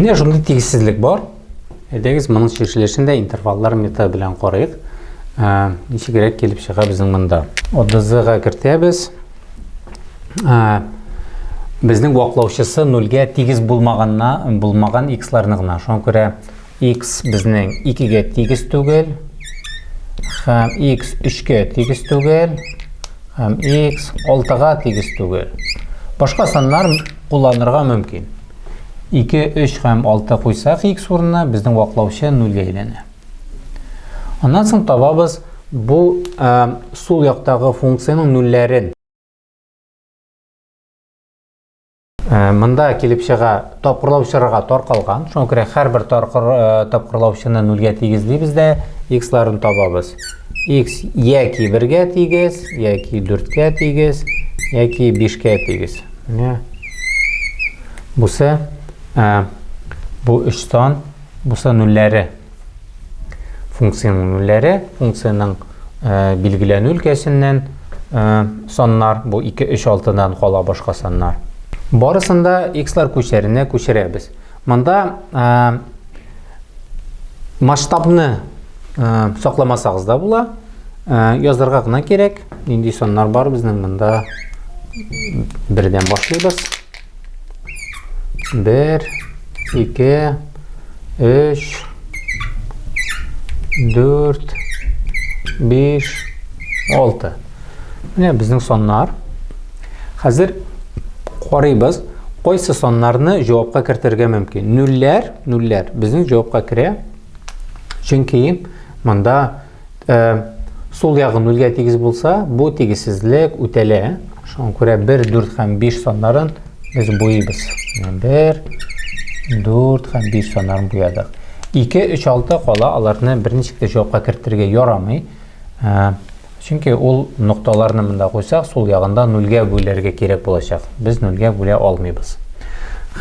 Міне шундай тигізсізлік бар. Әйдәгез мұның шешілешінде интерваллар методы белән қарайық. Ничегрәк келіп шыға біздің мұнда. Одызыға кіртебіз. Біздің вақлаушысы 0-ге тигіз булмаған x-ларныгына. Шуңа күрә x біздің 2-ге тигіз түгел, һәм x 3-ге тигіз түгел, һәм x 6-га тигіз түгел. Башка саннар кулланырга мөмкин. 2, 3 һәм 6 куйсак x урынына безнең ваклаучы 0-га әйләнә. Аннан соң табабыз бу сул яктагы функцияның нулләрен. Монда килеп чыга тапкырлаучыларга таркалган. Шуңа күрә һәрбер тапкырлаучыны 0-га тигезлибез дә x-ларын табабыз. X яки 1-га тигез, яки 4-га тигез, яки 5-га тигез. Менә бусы bu 3 сан, бусы нулләре. Функцияның нулләре, функцияның билгеләнү өлкәсеннән саннар, бу 2, 3, 6-дан кала башка саннар. Барысында x-лар күчәренә күчерәбез. Монда масштабны сакламасагыз да була. Язарга гына кирәк. Нинди саннар бар безнең монда? 1-дән башлыйбыз. 1, 2, 3, 4, 5, 6. Менә безнең саннар. Хәзер карыйбыз, кайсы саннарны җавапка кертергә мөмкин. Нулләр безнең җавапка керә. Чөнки монда сул ягы 0-га тигез булса, бу тигезсезлек үтәлә. Шуңа күрә 1, 4 һәм 5 саннарын biz буйбыз. 1, 4 һәм 5 саннарын буядык. 2, 3, 6 кала, аларны берничә җавапка кертергә ярамый. Чөнки ул нокталарны монда куйсак, сул ягында 0-га бүләргә кирәк булачак. Без 0-га бүлә алмыйбыз.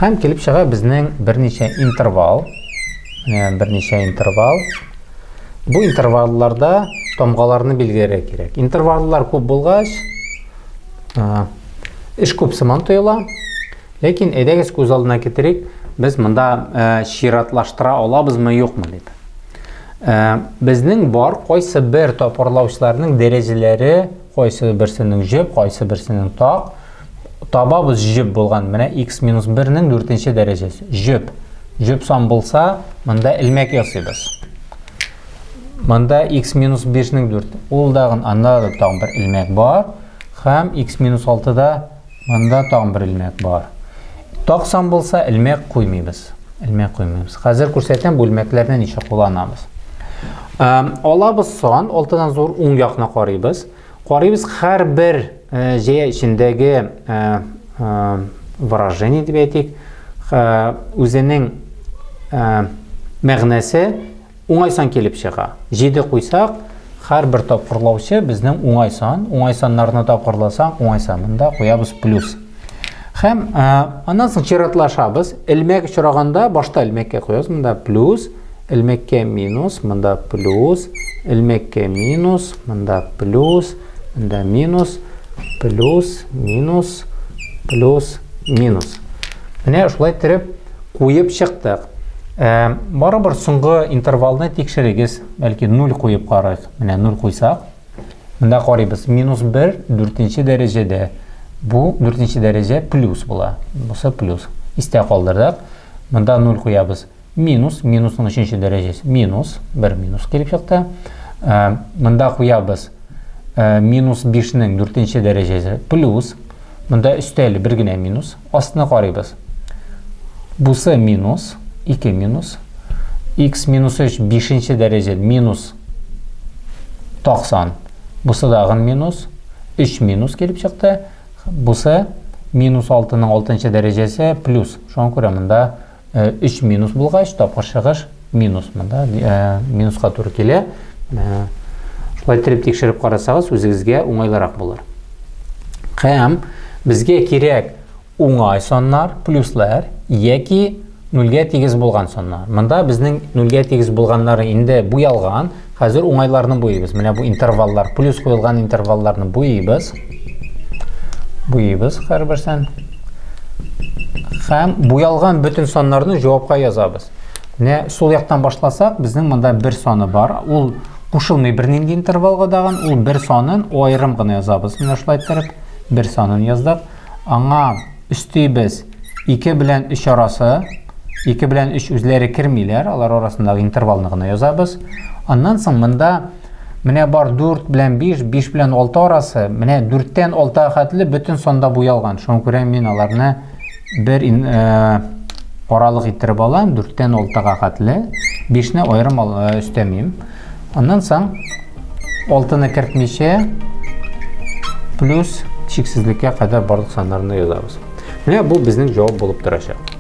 Һәм килеп чыга безнең берничә интервал. Берничә интервал. Бу интервалларда тамгаларны билгеләргә кирәк. Интерваллар күп булгач, эш күп сыман тоела. Ләкин әйдәгез күз алдына китерик, без монда чиратлаштыра алабызмы, юкмы дип. Безнең бар кайсы бер тапкырлаучыларның дәрәҗәләре, кайсы берсенең җеп, кайсы берсенең так. Табабыз җеп булган. Менә x-1-нең 4-нче дәрәҗәсе. Җеп сан булса, монда илмәк ясыйбыз. Монда x-5-нең 4. Ул дагын анда тагын бер илмәк бар. Һәм x-6-да монда тагын бер илмәк бар. Так сан булса, илмәк куймыйбыз. Хәзер күрсәтәм бу илмәкләрне ничә кулланабыз. Алабыз сан, 6-дан зур уң якны карыйбыз. Һәр бер җәя ичендәге выражение дип әйтик, үзенең мәгънәсе уңай сан килеп чыга. 7 куйсак, һәр бер тапкырлаучы безнең уңай саннарны тапкырласак, уңай санында куябыз плюс. Һәм аннан соң чиратлашабыз. Илмәк очраганда башта илмәккә куябыз. Монда плюс, илмәккә минус, монда плюс, илмәккә минус, монда плюс, монда минус, плюс, минус, плюс, минус. Менә шулай итеп куеп чыктык. Барыбер соңгы интервалны тикшерегез. Бәлки 0 куеп карыйк. Менә 0 куйсак, монда карыйбыз. -1 4-нче дәрәҗәдә. Бу 4-нче дәрәҗә плюс була. Бусы плюс. Истә калдырдык. Монда 0 куябыз. Минусның 3-нче дәрәҗәсе. -1 минус килеп чыкты. Монда куябыз. -5-нең 4-нче дәрәҗәсе плюс. Монда өстәле бер генә минус. Астына карыйбыз. Бусы минус, 2 минус. x-3 5-нче дәрәҗә минус 90. Бусы дагын минус, 3 минус килеп чыкты. Бусы -6-ның 6-нчы дәрәҗәсе плюс. Шуңа күрә монда 3 минус булгач, тапкырчыгыш минус. Монда минуска туры килә. Шулай итеп тикшереп карасагыз, үзегезгә уңайлырак булыр. Һәм безгә кирәк уңай саннар, плюслар, яки 0-га тигез булган саннар. Монда безнең 0-га тигез булганнары инде буялган. Хәзер уңайларны буйбыз. Менә бу интерваллар, плюс куелган интервалларны буйбыз. Һәр берсен. һәм буялган бөтен саннарны җавапка язабыз. Менә сул яктан башласак, безнең монда 1 саны бар. Ул кушылмый бернинди интервалга даган, ул 1 санын аерым гына язабыз. Менә шулай итеп 1 санын яздык. Аңа өстибез 2 белән 3 арасы. 2 белән 3 үзләре кермиләр, алар арасындагы интервалны гына язабыз. Аннан соң монда менә бар 4 белән 5, 5 белән 6 арасы, менә 4-тән 6-га хәтле бөтен санда буялган. Шуңа күрә мин аларны бер аралык иттереп алам, 4-тән 6-га хәтле. 5-не аерым өстәмим. Аннан соң 6-ны кертмичә плюс чиксезлеккә кадәр барлык саннарны язабыз. Менә бу безнең җавап булып торачак.